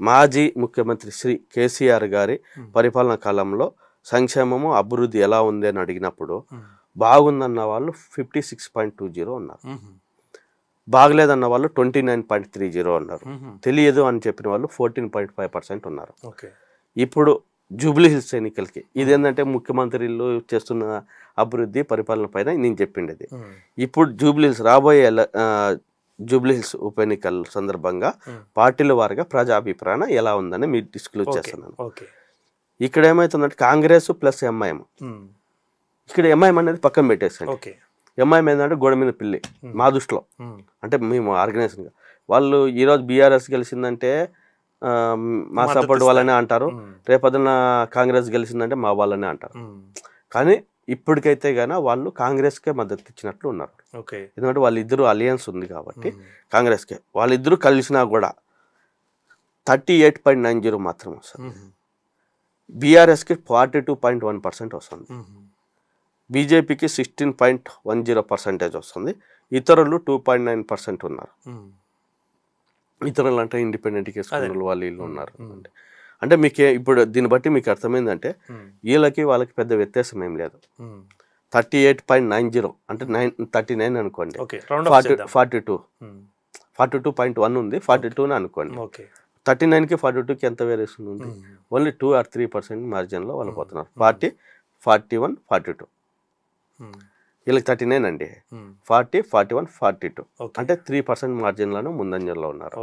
మాజీ ముఖ్యమంత్రి శ్రీ కేసీఆర్ గారి పరిపాలన కాలంలో సంక్షేమము అభివృద్ధి ఎలా ఉంది అని అడిగినప్పుడు బాగుందన్న వాళ్ళు 56.20 ఉన్నారు, బాగలేదన్న వాళ్ళు 29.30 ఉన్నారు, తెలియదు అని చెప్పిన వాళ్ళు 14.5% ఉన్నారు. ఇప్పుడు జూబ్లీ హిల్స్ ఎన్నికలకి ఇదేంటంటే ముఖ్యమంత్రులు చేస్తున్న అభివృద్ధి పరిపాలన పైన నేను చెప్పిండేది. ఇప్పుడు జూబ్లీ హిల్స్ రాబోయే జూబ్లీ హిల్స్ ఉప ఎన్నికల సందర్భంగా పార్టీల వారిగా ప్రజాభిప్రాయం ఎలా ఉందని మీరు డిస్క్లోజ్ చేస్తున్నాను. ఇక్కడ ఏమవుతుందంటే కాంగ్రెస్ ప్లస్ ఎంఐఎం, ఇక్కడ ఎంఐఎం అనేది పక్కన పెట్టేసండి. ఎంఐఎం ఏంటంటే గోడ మీద పిల్లి మా దృష్టిలో, అంటే మేము ఆర్గనైజేషన్గా వాళ్ళు ఈరోజు బీఆర్ఎస్ గెలిచిందంటే మా సపోర్ట్ వాళ్ళనే అంటారు, రేపొద్దున కాంగ్రెస్ గెలిచిందంటే మా వాళ్ళనే అంటారు. కానీ ఇప్పటికైతే గానీ వాళ్ళు కాంగ్రెస్కే మద్దతు ఇచ్చినట్లు ఉన్నారు. ఎందుకంటే వాళ్ళిద్దరూ అలియన్స్ ఉంది కాబట్టి కాంగ్రెస్కే. వాళ్ళిద్దరూ కలిసినా కూడా 38.90 మాత్రం వస్తుంది, బీఆర్ఎస్కి 42.1% వస్తుంది, బీజేపీకి 16.10% వస్తుంది, ఇతరులు 2.9% ఉన్నారు. ఇతరులు అంటే ఇండిపెండెంట్గా వేసుకున్న వాళ్ళు వీళ్ళు ఉన్నారు. అంటే మీకు ఇప్పుడు దీన్ని బట్టి మీకు అర్థమైందంటే వీళ్ళకి వాళ్ళకి పెద్ద వ్యత్యాసం ఏం లేదు. 38.90 అంటే 39 అనుకోండి, 42.1 ఉంది, 42 అనుకోండి. 39కి 42కి ఎంత వేరియేషన్ ఉంది? ఓన్లీ 2 or 3% మార్జిన్లో వాళ్ళు పోతున్నారు. 40, 41, 42, వీళ్ళకి 39 అండి, 40, 41, 42 అంటే 3% మార్జిన్లను ముందంజలో ఉన్నారు.